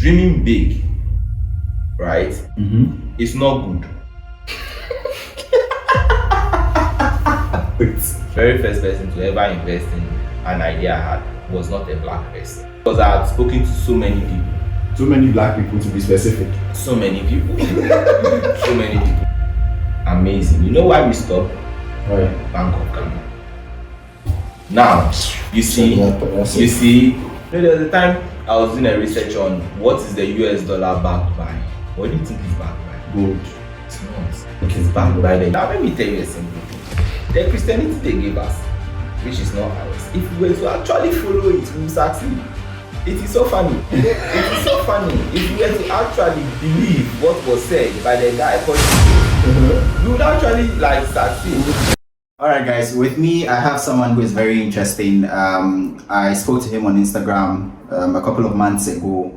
dreaming big, right, it's not good. Very first person to ever invest in an idea I had was not a black person. Because I had spoken to so many people. So many black people, to be specific. So many people. So many people. Amazing. You know why we stopped? Right. Bank of Ghana. Now, you see, there was a time I was doing a research on what is the US dollar backed by. What do you think is backed by? Gold. It's not. It is backed by the. Now let me tell you a simple thing. The Christianity they gave us, which is not ours. If we were to actually follow it, we will succeed. It is so funny. It is so funny. If we were to actually believe what was said by the guy, we would actually succeed. Alright guys, with me I have someone who is very interesting. I spoke to him on Instagram a couple of months ago.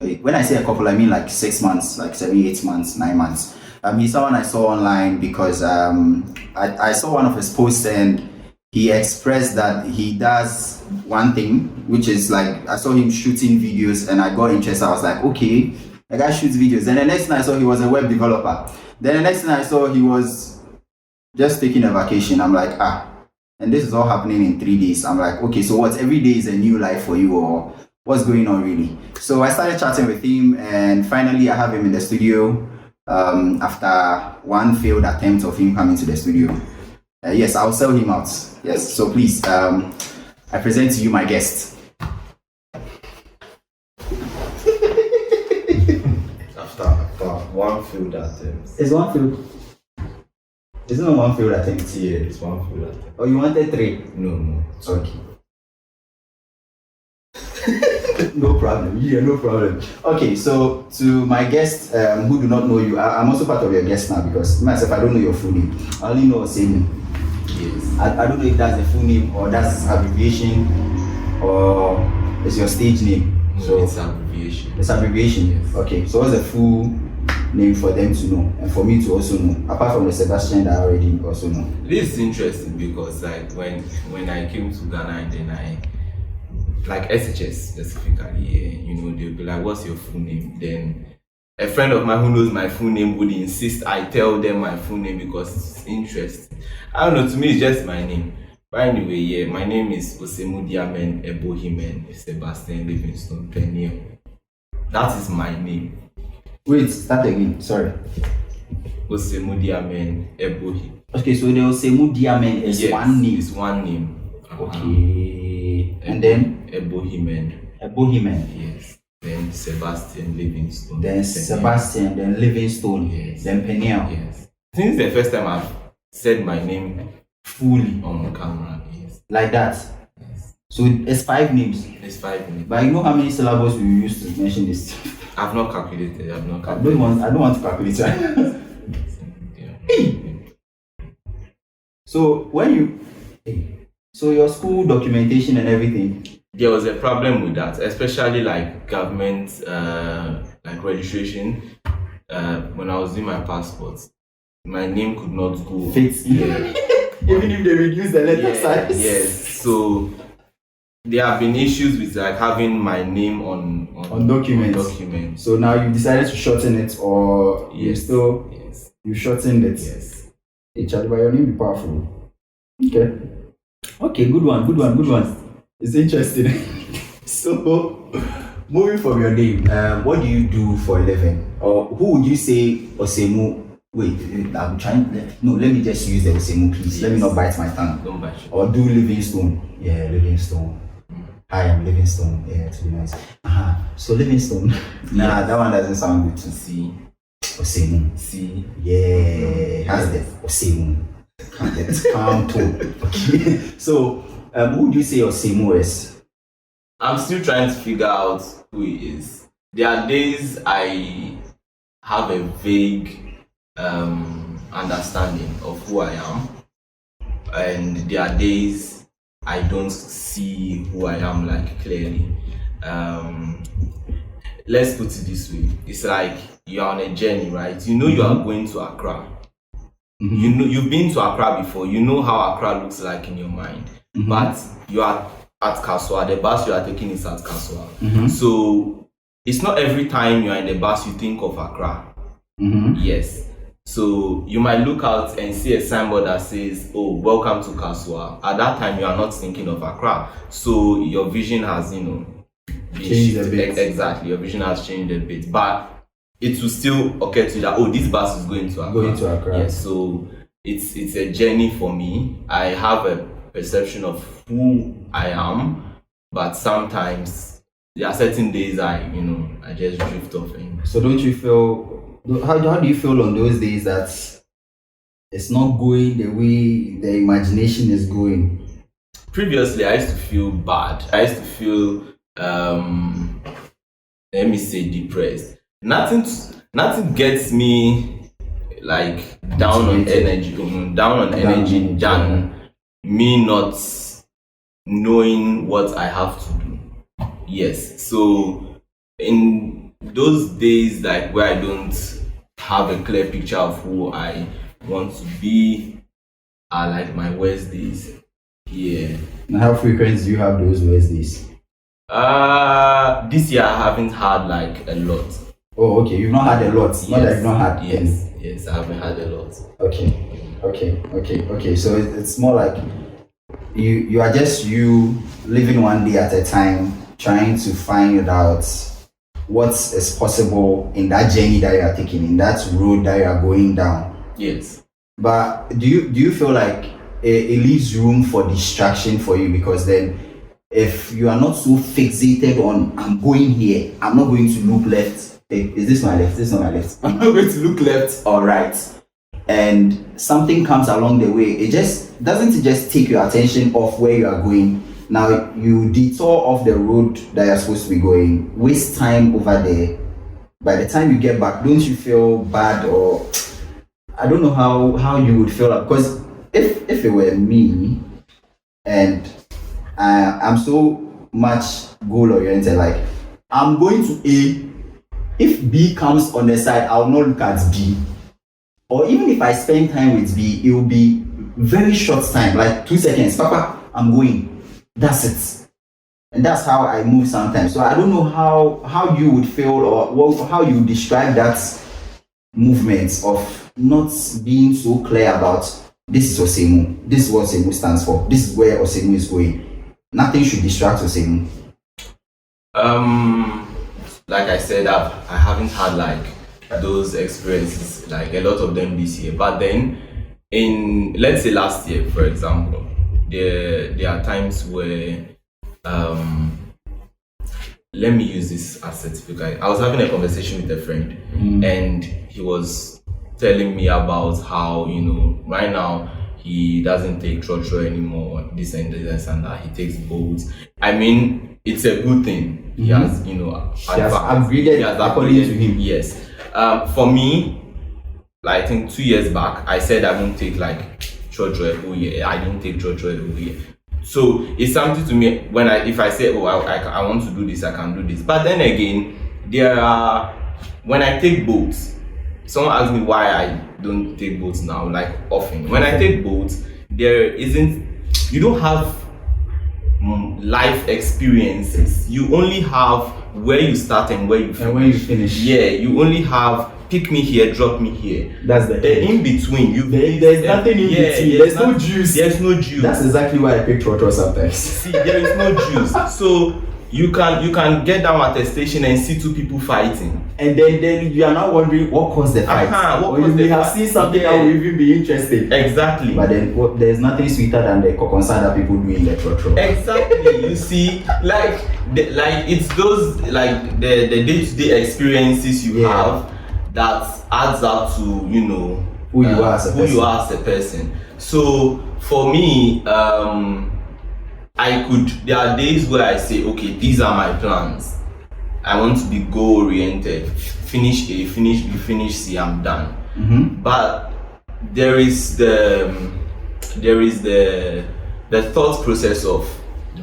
When I say a couple, I mean 6 months, 7, 8 months, 9 months. He's someone I saw online because I saw one of his posts and he expressed that he does one thing, which is I saw him shooting videos and I got interested. I was like, okay, the guy shoots videos. Then the next thing I saw, he was a web developer. Then the next thing I saw, he was just taking a vacation. I'm like, and this is all happening in 3 days. I'm like, okay, so what? Every day is a new life for you, or what's going on really? So I started chatting with him and finally I have him in the studio after one failed attempt of him coming to the studio. Yes, I'll sell him out. Yes, so please, I present to you my guest. After one failed attempt. It's one failed. It's not one failed attempt. Yeah, it's one failed attempt. Oh, you wanted 3? No. Okay. No problem. Yeah, no problem. Okay, so to my guests who do not know you, I'm also part of your guest now because myself, I don't know your full name. I only know Osemu. Yes. I don't know if that's the full name or that's abbreviation or it's your stage name. No, So it's abbreviation. it's abbreviation. Yes. Okay, so what's the full name for them to know and for me to also know, apart from the Sebastian that I already also know? This is interesting because when I came to Ghana and then I SHS specifically, they'll be like, what's your full name? Then a friend of mine who knows my full name would insist I tell them my full name because it's interesting. I don't know, to me it's just my name. But anyway, my name is Osemu Diamen Ebohimen Sebastian Livingstone Peniel. That is my name. Wait, start again. Sorry. Osemu Diamen Ebohi. Okay, so the Osemu Diamen is one name. It's one name. Okay. And then Ebohimen. Ebohimen. Yes. Then Sebastian Livingstone. Then Sebastian, then Livingstone, Yes. then Peniel. Yes. Since the first time I've said my name fully on camera, yes. Like that. Yes. So it's 5 names. It's 5 minutes. But you know how many syllables we used to mention this? I've not calculated. I don't want to calculate it. So so your school documentation and everything. There was a problem with that, especially government registration. When I was doing my passport, my name could not go. Fits here. Even if they reduce the letter size. Yes. So there have been issues with having my name on documents. So now you decided to shorten it, or Yes. you shortened it. Yes. Hey, Charlie, but your name be powerful. Okay, good one. It's interesting. So, moving from your name, what do you do for a living? Or who would you say Osemu? Wait, I'm trying. No, let me just use the Osemu, please. Let me not bite my tongue. Don't bite it. Or do Livingstone. Yeah, Livingstone. Hi, I'm Livingstone. Yeah, to be nice. So Livingstone. Nah, that one doesn't sound good to See. Osemu. See. Yeah, has the Osemu. Calm tone. Okay. So, who do you say Osemu is? I'm still trying to figure out who he is. There are days I have a vague understanding of who I am, and there are days I don't see who I am clearly. Let's put it this way: it's like you're on a journey, right? You know you are going to Accra. You know you've been to Accra before. You know how Accra looks like in your mind, but you are at Kaswa. The bus you are taking is at Kaswa. So it's not every time you're in the bus you think of Accra. Yes. So you might look out and see a signboard that says, "Oh, welcome to Kasua." At that time, you are not thinking of Accra. So your vision has, been Changed a shifted. bit. Exactly, your vision has changed a bit, but it will still occur to you that, oh, this bus is going to Accra. Going to Accra. Yes. So it's a journey for me. I have a perception of who I am, but sometimes there are certain days I just drift off. And So don't you feel? How do you feel on those days that it's not going the way the imagination is going? previously, I used to feel bad. I used to feel, let me say, depressed. Nothing gets me like down on energy, than me not knowing what I have to do. Yes. So in those days, like where I don't have a clear picture of who I want to be, are like my worst days. Yeah. And how frequent do you have those Wednesdays? This year I haven't had like a lot. Oh, okay. You've not had a lot. Not that you've not had. Yes, I haven't had a lot. Okay. So it's more like you are just you living one day at a time, trying to find out what is possible in that journey that you are taking, in that road that you are going down. Yes. But do you feel like it leaves room for distraction for you? Because then if you are not so fixated on I'm going here, I'm not going to look left. Is this my left? This is not my left. I'm not going to look left or right. And something comes along the way. It doesn't just take your attention off where you are going. Now you detour off the road that you're supposed to be going, waste time over there. By the time you get back, don't you feel bad? Or I don't know how you would feel, because if it were me and I'm so much goal oriented, like I'm going to A, if B comes on the side, I'll not look at B. Or even if I spend time with B, it will be very short time, like 2 seconds. Papa, I'm going. That's it. And that's how I move sometimes. So I don't know how you would feel, or how you would describe that movement of not being so clear about this is Osemu, this is what Osemu stands for, this is where Osemu is going. Nothing should distract Osemu. Like I said, I haven't had like those experiences, like a lot of them this year. But then, in let's say last year, for example, there are times where, let me use this as certificate. I was having a conversation with a friend, and he was telling me about how, right now he doesn't take trotro anymore, this and that. He takes boats. I mean, it's a good thing. He has, He has upgraded according to him. Yes. For me, like, I think 2 years back, I said I won't take like trotro a whole year. I didn't take trotro a whole year. So it's something to me when if I say, oh, I want to do this, I can do this. But then again, when I take boats, someone asked me why I don't take boats now, like often. When I take boats, you don't have life experiences. You only have where you start and where you finish. And when you finish. Yeah, you only have pick me here, drop me here. That's the in between. There's nothing in between. There's no juice. There's no juice. That's exactly why I pick trotro sometimes. See, there is no juice. So you can get down at a station and see two people fighting, and then you are now wondering what caused the fight. Or you may have seen something that will even be interesting. Exactly. But then there's nothing sweeter than the kokonsa that people do in the trotro. Exactly. You see, like it's those like the day-to-day experiences you have that adds up to who you are as a person. So for me, there are days where I say, okay, these are my plans. I want to be goal oriented. Finish A, finish B, finish C, I'm done. But there is the thought process of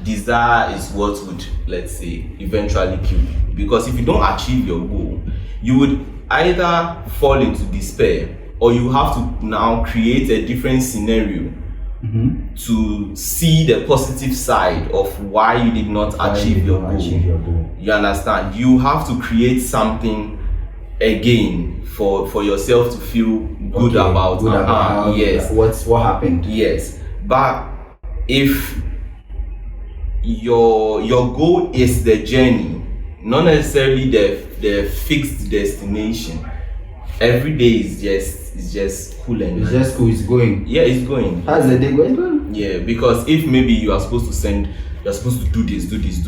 desire is what would, let's say, eventually kill you. Because if you don't achieve your goal, you would either fall into despair, or you have to now create a different scenario to see the positive side of why you did not achieve your goal. You understand? You have to create something again for yourself to feel good about. Yes. What happened? Yes. But if your goal is the journey, not necessarily the fixed destination, every day is just cool and it's just cool. It's going. Yeah, it's going. How's the day going? Yeah, because if maybe you are supposed to do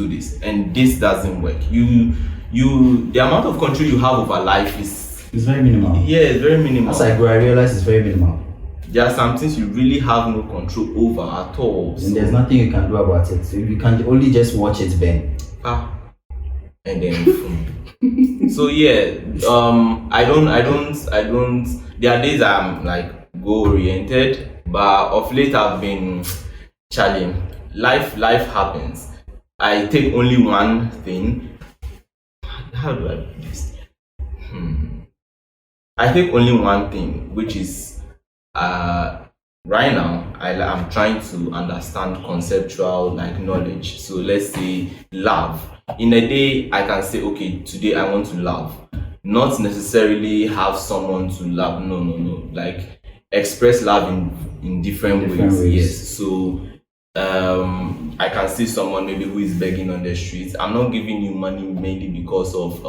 this, and this doesn't work, the amount of control you have over life is very minimal. Yeah, it's very minimal. As I grow, I realize it's very minimal. There are some things you really have no control over at all. And there's nothing you can do about it. So you can only just watch it burn. And then so yeah, I don't. There are days I'm like goal oriented, but of late I've been challenging. Life happens. I take only one thing. How do I do this? I take only one thing, which is right now I'm trying to understand conceptual knowledge. So let's say love. In a day I can say, okay, today I want to love. Not necessarily have someone to love. No. Like express love in different ways. Yes. So I can see someone maybe who is begging on the streets. I'm not giving you money mainly because of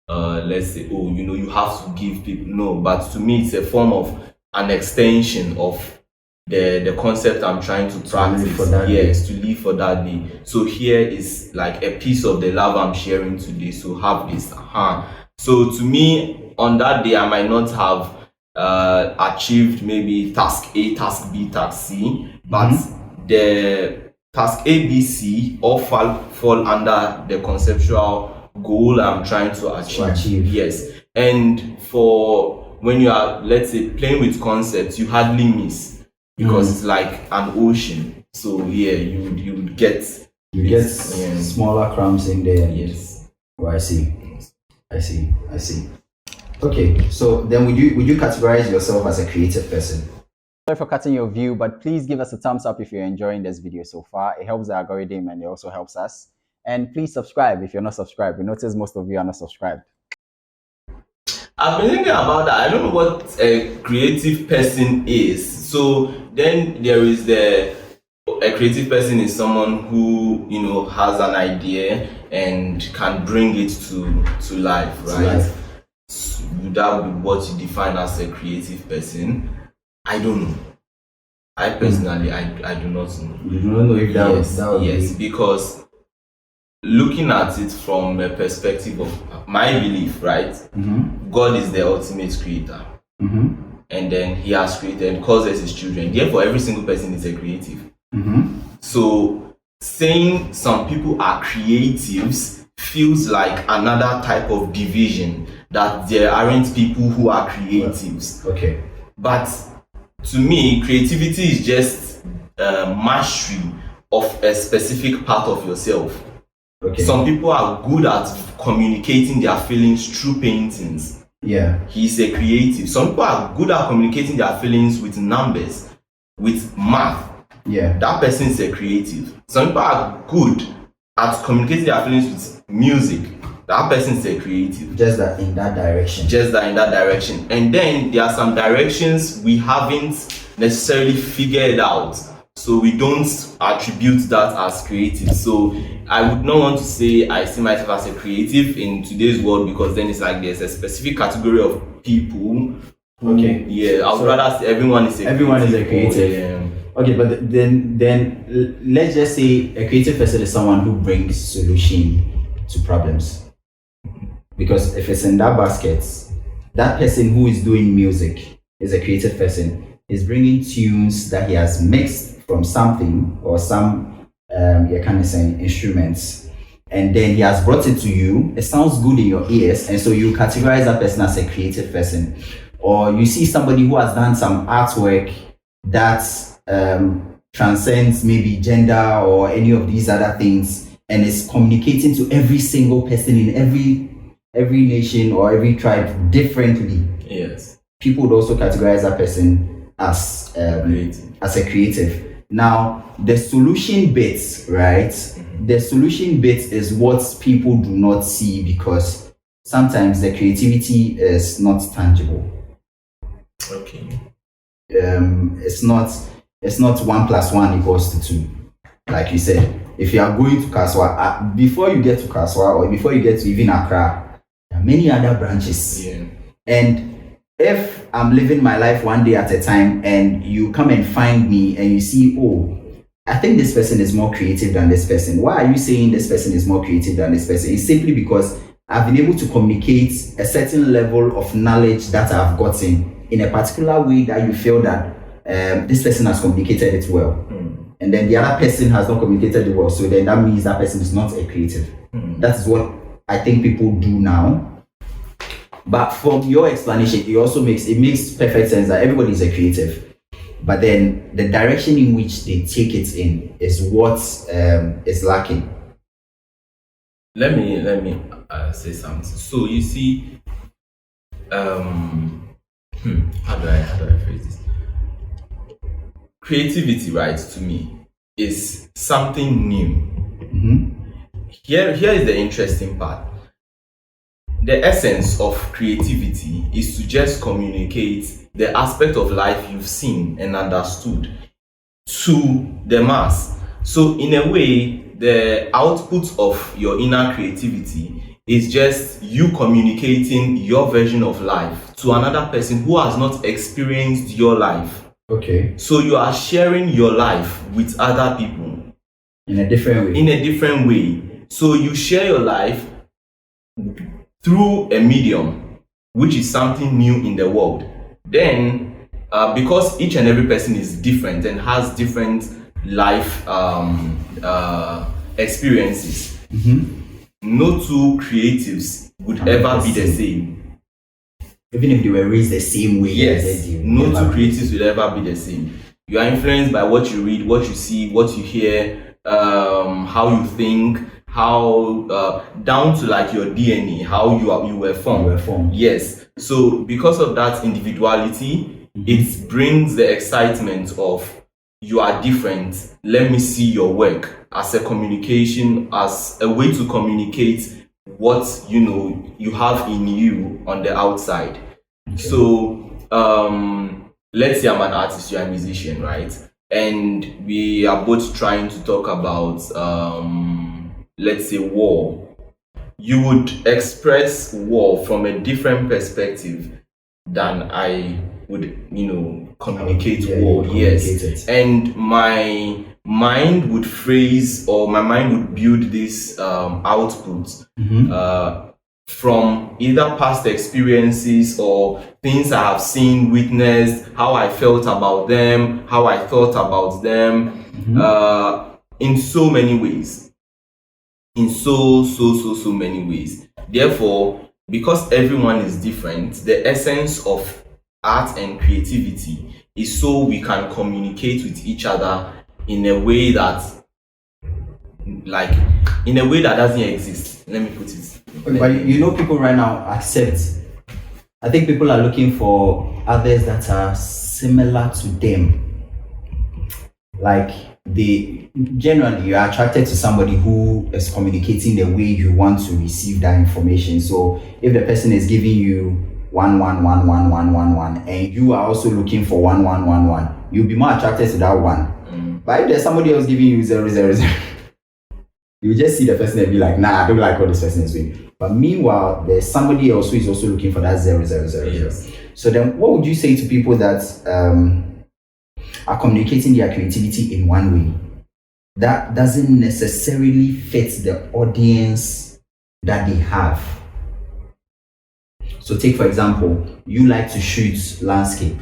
let's say, you have to give people. No, but to me it's a form of an extension of the concept I'm trying to practice. To live for that day. So here is like a piece of the love I'm sharing today. So have this. So to me, on that day, I might not have achieved maybe task A, task B, task C, but the task A, B, C all fall under the conceptual goal I'm trying to achieve. Yes. And for when you are, let's say, playing with concepts, you hardly miss because it's like an ocean. So yeah, you would get smaller crumbs in there. Yes. Oh, I see. Okay, so then would you categorize yourself as a creative person? Sorry for cutting your view, but please give us a thumbs up if you're enjoying this video so far. It helps the algorithm and it also helps us. And please subscribe if you're not subscribed. We notice most of you are not subscribed. I've been thinking about that. I don't know what a creative person is. So then there is a creative person is someone who has an idea and can bring it to life, right? Would that be what you define as a creative person? I don't know. I personally, I do not know. You do not know if that would yes, because looking at it from a perspective of my belief, right? God is the ultimate creator. And then he has created, calls us his children. Therefore, every single person is a creative. So saying some people are creatives feels like another type of division, that there aren't people who are creatives. Okay. But to me, creativity is just mastery of a specific part of yourself. Okay. Some people are good at communicating their feelings through paintings. Yeah. He's a creative. Some people are good at communicating their feelings with numbers, with math. Yeah. That person is a creative. Some people are good at communicating their feelings with music. That person is a creative. Just that in that direction. And then there are some directions we haven't necessarily figured out. So we don't attribute that as creative. So I would not want to say I see myself as a creative in today's world, because then it's like there's a specific category of people. Okay. Yeah, I would rather say everyone is a creative. Okay, but then let's just say a creative person is someone who brings solution to problems. Because if it's in that basket, that person who is doing music is a creative person, is bringing tunes that he has mixed from something or some instruments, and then he has brought it to you. It sounds good in your ears, and so you categorize that person as a creative person. Or you see somebody who has done some artwork that transcends maybe gender or any of these other things, and is communicating to every single person in every nation or every tribe differently. Yes. People would also categorize that person as Creative. as a creative. Now, the solution bit, right? The solution bit is what people do not see because sometimes the creativity is not tangible. Okay. It's not 1 + 1 = 2. Like you said, if you are going to Kaswa, before you get to Kaswa or before you get to even Accra, there are many other branches. Yeah. And if I'm living my life one day at a time and you come and find me and you see, oh, I think this person is more creative than this person. Why are you saying this person is more creative than this person? It's simply because I've been able to communicate a certain level of knowledge that I've gotten in a particular way that you feel that this person has communicated it well. And then the other person has not communicated it well. So then that means that person is not a creative. That is what I think people do now. But from your explanation, it makes perfect sense that everybody is a creative. But then the direction in which they take it in is what is lacking. Let me say something. So you see, how do I phrase this? Creativity, right, to me, is something new. Here is the interesting part. The essence of creativity is to just communicate the aspect of life you've seen and understood to the mass. So in a way, the output of your inner creativity is just you communicating your version of life to another person who has not experienced your life. Okay. So you are sharing your life with other people in a different way. So you share your life through a medium, which is something new in the world. Then, because each and every person is different and has different life experiences, no two creatives would ever be the same. Even if they were raised the same way. Yes, no two creatives will ever be the same. You are influenced by what you read, what you see, what you hear, how you think, how down to like your DNA, how you were formed. Yes. So because of that individuality, it brings the excitement of you are different. Let me see your work as a communication, as a way to communicate what you have in you on the outside. Okay. So let's say I'm an artist, you're a musician, right? And we are both trying to talk about let's say war. You would express war from a different perspective than I would communicate war. Yes. And my mind would phrase, or my mind would build this output from either past experiences or things I have seen, witnessed, how I felt about them, how I thought about them, in so many ways. In so many ways. Therefore, because everyone is different, the essence of art and creativity is so we can communicate with each other in a way that doesn't exist. Let me put it. But people right now accept. I think people are looking for others that are similar to them. Like you are attracted to somebody who is communicating the way you want to receive that information. So if the person is giving you 1 1 1 1 1 1 1 and you are also looking for 1 1 1 1, you'll be more attracted to that one. But if there's somebody else giving you 0 0 0, you just see the person and be like, nah, I don't like what this person is doing. But meanwhile, there's somebody else who is also looking for that 0 0 0 0. Yes. So then what would you say to people that are communicating their creativity in one way that doesn't necessarily fit the audience that they have? So take, for example, you like to shoot landscape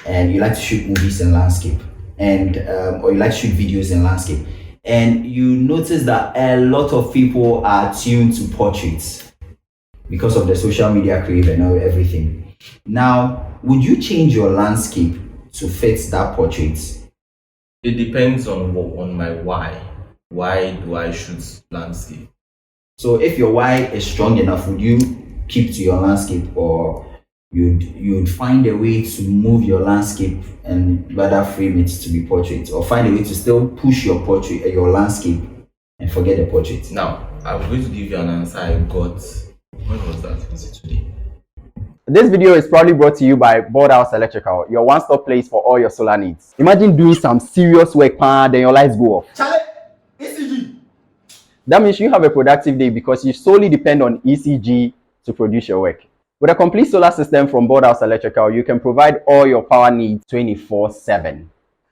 and you like to shoot movies in landscape, and or you like to shoot videos in landscape, and you notice that a lot of people are tuned to portraits because of the social media crave and everything. Now, would you change your landscape to fit that portrait? It depends on my why. Why do I shoot landscape? So if your why is strong enough, would you keep to your landscape, or you'd find a way to move your landscape and rather frame it to be portrait, or find a way to still push your portrait, your landscape, and forget the portrait. Now, I'm going to give you an answer I got. When was that? Was it today? This video is proudly brought to you by Board House Electrical, your one-stop place for all your solar needs. Imagine doing some serious work, then your lights go off. Charlie, ECG. That means you have a productive day because you solely depend on ECG to produce your work. With a complete solar system from Board House Electrical, you can provide all your power needs 24/7.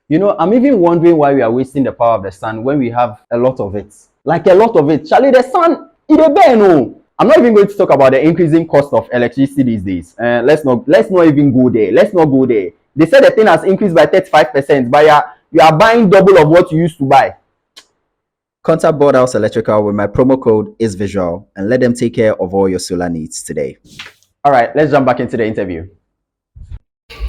You know, I'm even wondering why we are wasting the power of the sun when we have a lot of it. Like a lot of it. Charlie, the sun, it a bear, no. I'm not even going to talk about the increasing cost of electricity these days. Let's not even go there. Let's not go there. They said the thing has increased by 35%, but you are buying double of what you used to buy. Contact Board House Electrical with my promo code ISVisual and let them take care of all your solar needs today. All right, let's jump back into the interview.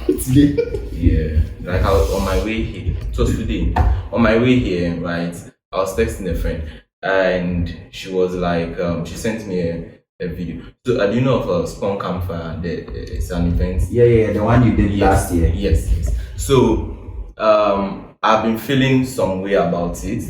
Yeah, like I was on my way here. It was today. On my way here, right, I was texting a friend, and she was like, she sent me a video. So, do you know of a Spawn Campfire? It's an event. Yeah, the one you did last year. Yes. So, I've been feeling some way about it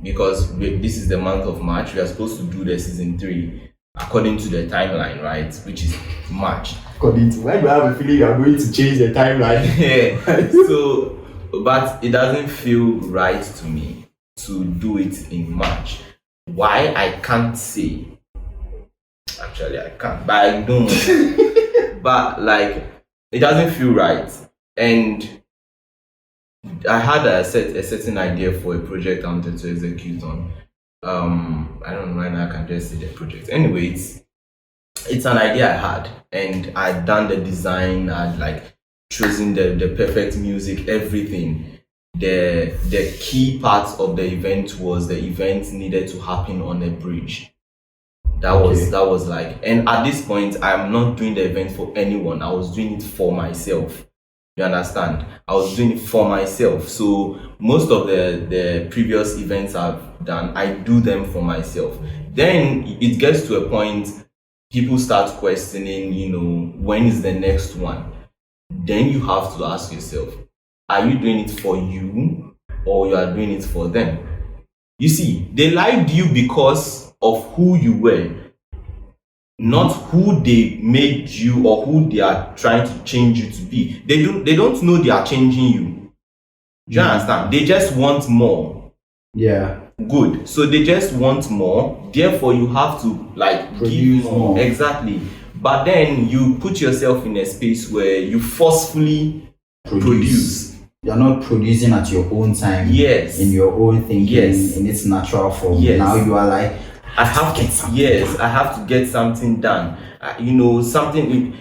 because this is the month of March. We are supposed to do the season 3 according to the timeline, right? Which is March. According to, why do I have a feeling you are going to change the timeline? Yeah. So, but it doesn't feel right to me to do it in March. Why I can't say. Actually, I can't, but I don't. But like, it doesn't feel right, and I had a certain idea for a project I wanted to execute on. I don't know right now. I can just say the project. Anyway, it's an idea I had, and I'd done the design. I'd like chosen the perfect music, everything. The key part of the event was the event needed to happen on a bridge. That was like, and at this point, I'm not doing the event for anyone. I was doing it for myself. You understand? I was doing it for myself. So most of the previous events I've done, I do them for myself. Then it gets to a point, people start questioning, you know, when is the next one? Then you have to ask yourself, are you doing it for you or you are doing it for them? You see, they liked you because of who you were, not who they made you or who they are trying to change you to be. They don't know they are changing you. Do you understand? They just want more. Yeah. Good. So they just want more. Therefore, you have to like Produce give more. more. Exactly. But then you put yourself in a space where you forcefully produce. You're not producing at your own time. Yes. In your own thinking. Yes. In its natural form. Yes. Now you are like, I have to get something. Yes, I have to get something done. You know, something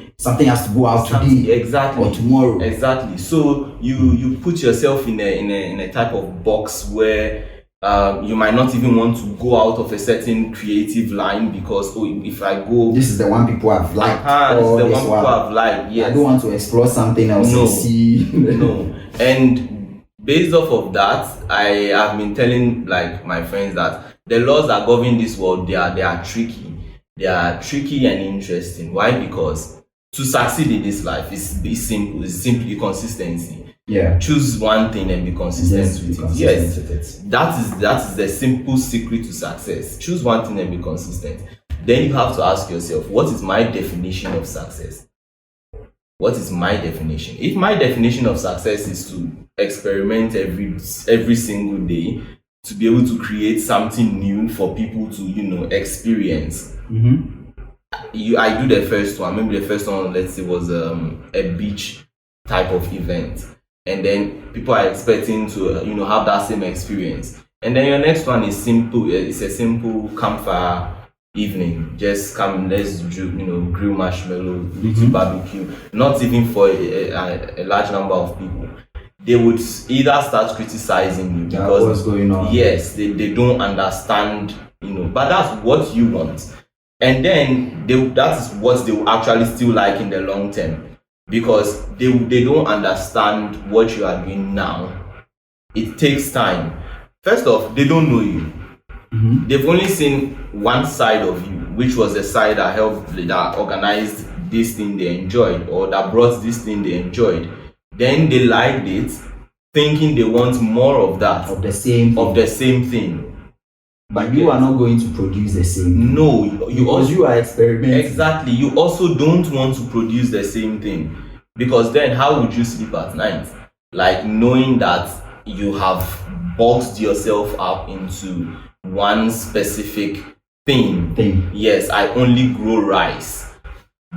has to go out today. Exactly. Or tomorrow. Exactly. So you put yourself in a type of box where you might not even want to go out of a certain creative line because if I go, this is the one people have liked. This is the one people have liked. Yes. I don't want to explore something else. No. To see. No. And based off of that, I have been telling like my friends that the laws that govern this world, they are tricky. They are tricky and interesting. Why? Because to succeed in this life is simple. It's simply consistency. Yeah. Choose one thing and be consistent with it. Yes. With it. That is the simple secret to success. Choose one thing and be consistent. Then you have to ask yourself, what is my definition of success? What is my definition? If my definition of success is to experiment every single day, to be able to create something new for people to, you know, experience. I do the first one. Maybe the first one, let's say, was a beach type of event, and then people are expecting to, you know, have that same experience. And then your next one is simple. It's a simple campfire evening. Just come, let's grill marshmallow, barbecue. Not even for a large number of people. They would either start criticizing you because what's going on. Yes, they don't understand, you know, but that's what you want. And then that is what they will actually still like in the long term, because they don't understand what you are doing now. It takes time. First off, they don't know you. They've only seen one side of you, which was the side that organized this thing they enjoyed, or that brought this thing they enjoyed, then they liked it, thinking they want more of that, Of the same thing. But you are not going to produce the same. No, Because you are experimenting. Exactly. You also don't want to produce the same thing, because then how would you sleep at night? Like, knowing that you have boxed yourself up into one specific thing. Yes, I only grow rice.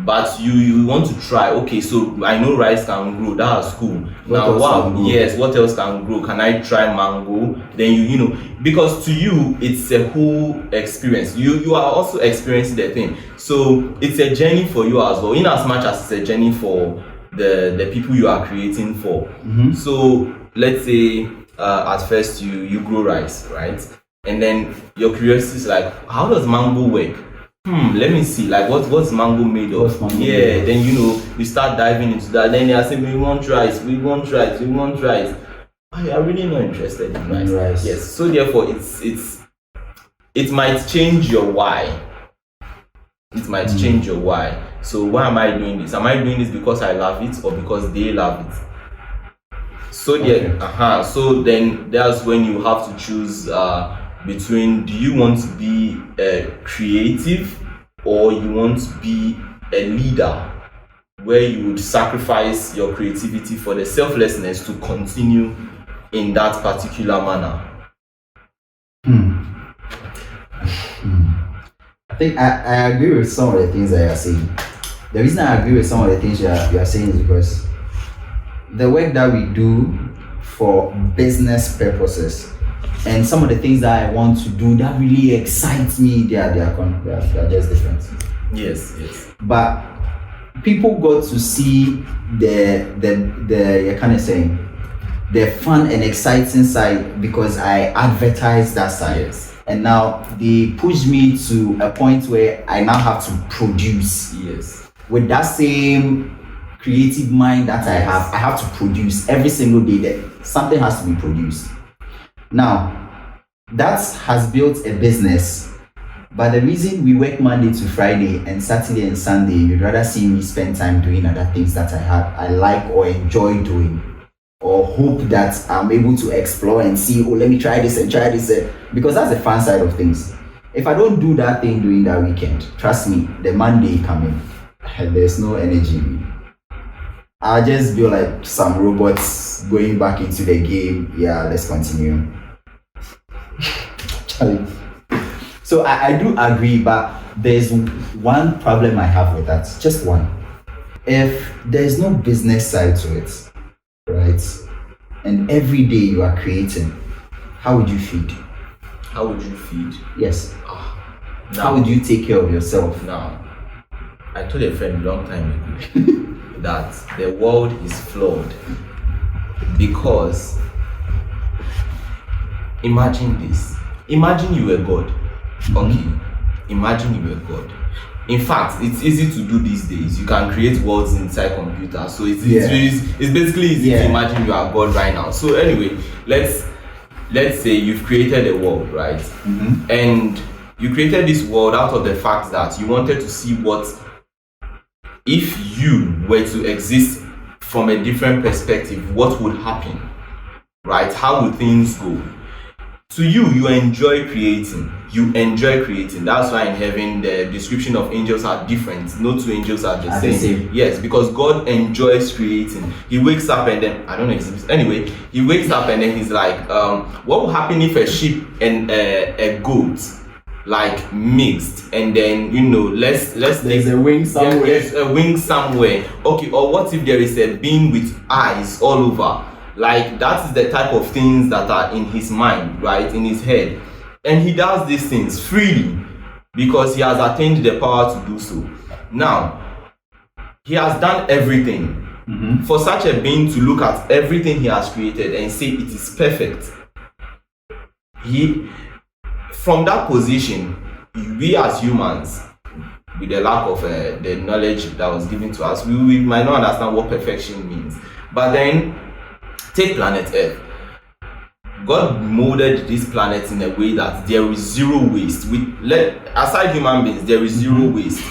But you want to try, okay, so I know rice can grow, that's cool. Now, wow, yes, what else can grow? Can I try mango? Then you know, because to you it's a whole experience. You are also experiencing the thing. So it's a journey for you as well, in as much as it's a journey for the people you are creating for. So let's say at first you grow rice, right? And then your curiosity is like, how does mango work? Let me see, like what's mango made of? Then you know, you start diving into that. Then they are saying, we want rice. I are really not interested in rice. Yes, so therefore it might change your why. It might change your why. So why am I doing this? Am I doing this because I love it, or because they love it? So so then that's when you have to choose between, do you want to be creative, or you want to be a leader, where you would sacrifice your creativity for the selflessness to continue in that particular manner? I think I agree with some of the things that you are saying. The reason I agree with some of the things you are saying is because the work that we do for business purposes, and some of the things that I want to do that really excites me, they are just different. Yes. But people got to see the kind of saying, the fun and exciting side, because I advertise that side. Yes. And now they push me to a point where I now have to produce. Yes. With that same creative mind that I have to produce every single day. That something has to be produced. Now, that has built a business, but the reason we work Monday to Friday and Saturday and Sunday, you'd rather see me spend time doing other things that I like or enjoy doing, or hope that I'm able to explore and see, let me try this, because that's the fun side of things. If I don't do that thing during that weekend, trust me, the Monday coming, there's no energy in me. I'll just be like some robots going back into the game. Yeah, let's continue. So I do agree, but there's one problem I have with that. Just one. If there's no business side to it, right, and every day you are creating, how would you feed? How would you feed? Yes. How would you take care of yourself? Now, I told a friend a long time ago that the world is flawed, because imagine this. Imagine you were God. Okay. Imagine you were God. In fact, it's easy to do these days. You can create worlds inside computers. So it's basically easy to imagine you are God right now. So anyway, let's say you've created a world, right? And you created this world out of the fact that you wanted to see what, if you were to exist from a different perspective, what would happen, right? How would things go? To you enjoy creating. That's why in heaven the description of angels are different. No two angels are the same. Yes, because God enjoys creating. He wakes up and then, I don't know if anyway, he wakes up and then he's like, what will happen if a sheep and a goat like mixed, and then let's there's a wing somewhere. There's a wing somewhere. Okay, or what if there is a being with eyes all over? Like, that is the type of things that are in his mind, right, in his head. And he does these things freely because he has attained the power to do so. Now, he has done everything. For such a being to look at everything he has created and say it is perfect, from that position, we as humans, with the lack of the knowledge that was given to us, we might not understand what perfection means. But then, take planet Earth. God molded this planet in a way that there is zero waste. Aside human beings, there is zero waste.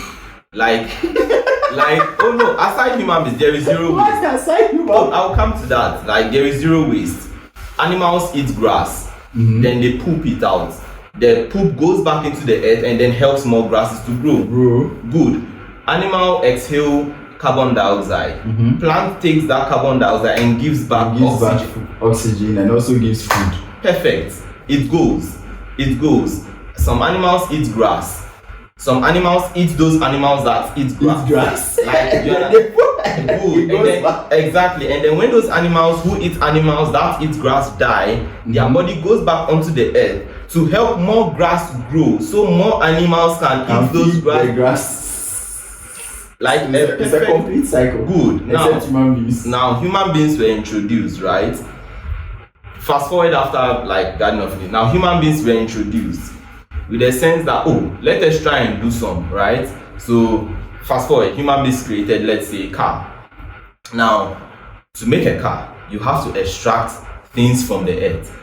Like, oh no, aside human beings, there is zero Why waste. aside human? Oh, I'll come to that. Like, there is zero waste. Animals eat grass, then they poop it out. The poop goes back into the earth and then helps more grasses to grow. Good. Animal exhale carbon dioxide. Plant takes that carbon dioxide and gives back oxygen and also gives food. Perfect. It goes. Some animals eat grass. Some animals eat those animals that eat grass. Like, good. Exactly. And then when those animals who eat animals that eat grass die, their body goes back onto the earth to help more grass grow, so more animals can eat those grass. Like, it's a complete cycle. Good. Except human beings. Now human beings were introduced, right? Fast forward after like Garden of Eden. Now human beings were introduced with the sense that, oh, let us try and do some, right? So fast forward, human beings created, let's say, a car. Now, to make a car, you have to extract things from the earth.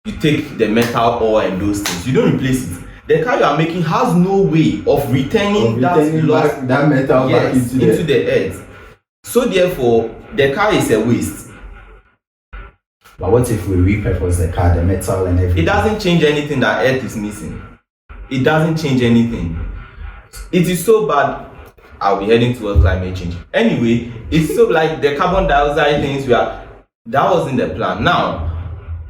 You take the metal ore and those things. You don't replace it. The car you are making has no way of returning that metal back into the earth. So therefore, the car is a waste. But what if we repurpose the car, the metal and everything? It doesn't change anything that earth is missing. It doesn't change anything. It is so bad. I'll be heading towards climate change. Anyway, it's so like the carbon dioxide things that wasn't the plan. Now,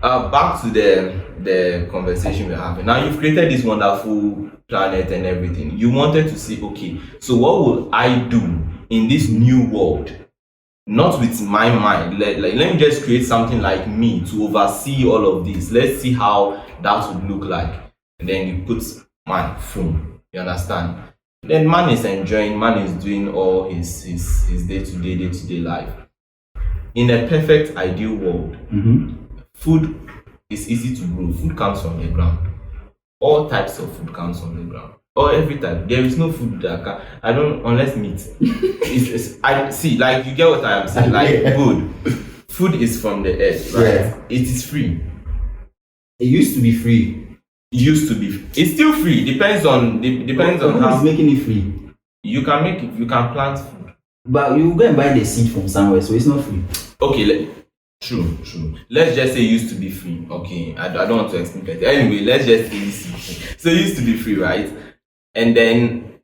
back to the conversation we're having. Now you've created this wonderful planet and everything. You wanted to see, okay, so what will I do in this new world? Not with my mind. Let me just create something like me to oversee all of this. Let's see how that would look like. And then you put man, boom. You understand? Then man is enjoying, man is doing all his day-to-day life. In a perfect ideal world, food is easy to grow. Food comes from the ground. All types of food comes from the ground. Or every type. There is no food that unless meat. I see, like, you get what I am saying. Like, good. Food is from the earth, right? Yeah. It is free. It used to be free. It's still free. Depends on how is making it free. You can make it. You can plant food. But you go and buy the seed from somewhere, so it's not free. Okay. True. Let's just say it used to be free. Okay, I don't want to explain it. Anyway, let's just say it's free. So it used to be free, right? And then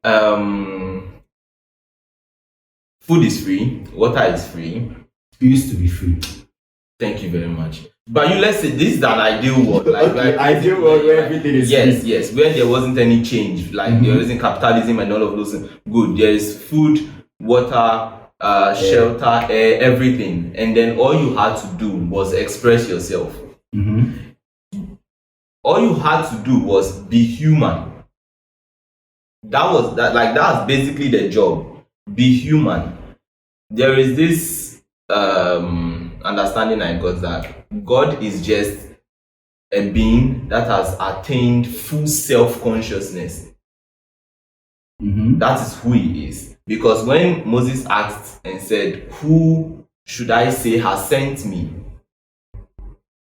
food is free, water is free. It used to be free. Thank you very much. But let's say this is an ideal world, like ideal world where everything is free. Yes, where there wasn't any change, like there isn't capitalism and all of those things. Good, there is food, water, shelter, air, everything, and then all you had to do was express yourself. All you had to do was be human. That's basically the job. Be human. There is this understanding I got that God is just a being that has attained full self-consciousness. That is who he is. Because when Moses asked and said, "Who should I say has sent me?"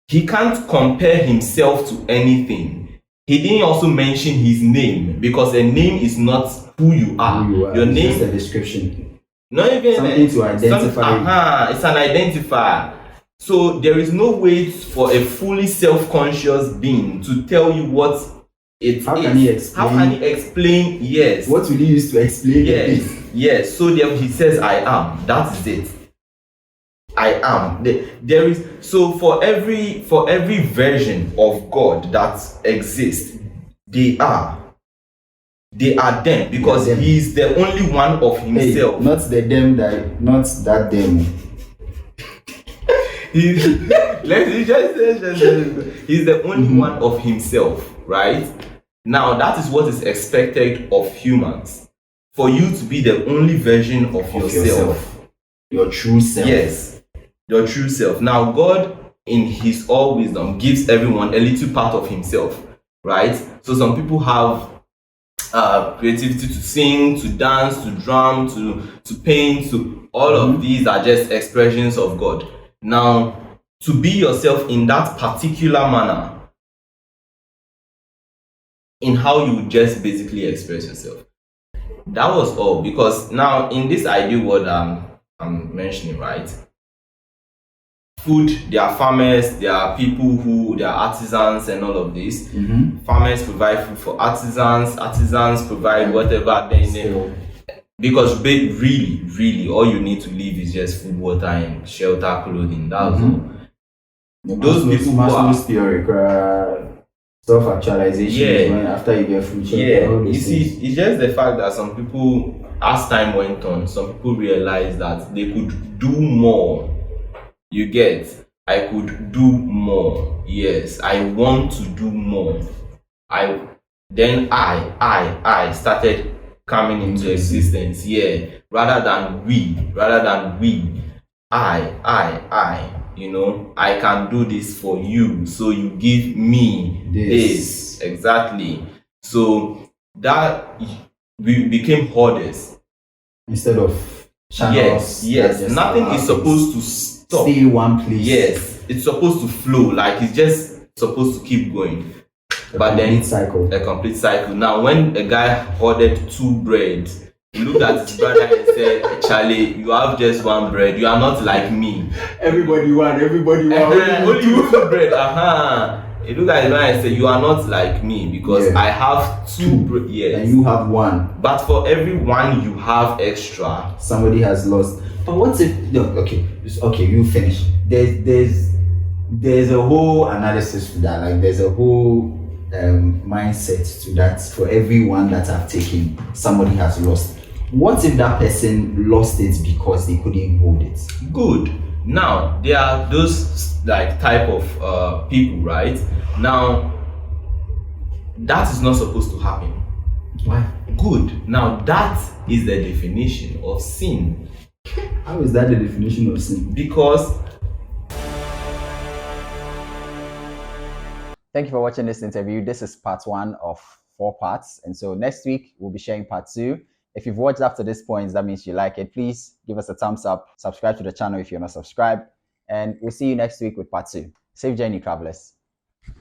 He can't compare himself to anything. He didn't also mention his name, because a name is not who you are. Your name is just a description. Not even something to identify. It's an identifier. So there is no way for a fully self-conscious being to tell you what it is. How can he explain? Yes. What will he use to explain it? Yes. So there he says, "I am." That is it. I am. There is, so for every version of God that exists, they are them, because he is the only one of himself. Hey, not that them. He's the only one of himself, right? Now that is what is expected of humans. For you to be the only version of yourself. Your true self. Yes. Your true self. Now, God, in his all wisdom, gives everyone a little part of himself, right? So some people have creativity to sing, to dance, to drum, to paint, to all of these are just expressions of God. Now, to be yourself in that particular manner, in how you just basically express yourself, That was all, because now in this ideal world I'm mentioning, right? Food, there are farmers, there are people who, there are artisans and all of this. Farmers provide food for artisans, artisans provide whatever then because really all you need to live is just food, water, and shelter, clothing. That's all. Those people who are self-actualization when after you get food, you see, it's just the fact that some people, as time went on, some people realized that they could do more. You get, I could do more. Yes, I want to do more. I started coming into existence. Yeah, rather than we, I. You know, I can do this for you, so you give me this. Exactly. So that we became hoarders instead of channels. Yes. Nothing is supposed to stop. Stay one place. Yes, it's supposed to flow. Like, it's just supposed to keep going. But then a complete cycle. Now, when a guy hoarded 2 breads, he looked at his brother and said, Charlie, you have just 1 bread. You are not like me. Everybody want. Only you 2 bread. He looked at his brother and said, you are not like me, because I have 2 bread. Yes. And you have 1. But for every 1 you have extra, somebody has lost. But what if you finish. There's a whole analysis to that. Like, there's a whole mindset to that. For every 1 that I've taken, somebody has lost. What if that person lost it because they couldn't hold it? Good. Now, there are those like type of people, right? Now, that is not supposed to happen. Why? Good. Now, that is the definition of sin. How is that the definition of sin? Because thank you for watching this interview. This is part 1 of 4 parts, and so next week we'll be sharing part 2. If you've watched up to this point, that means you like it. Please give us a thumbs up, subscribe to the channel if you're not subscribed, and we'll see you next week with part 2. Safe journey, travelers.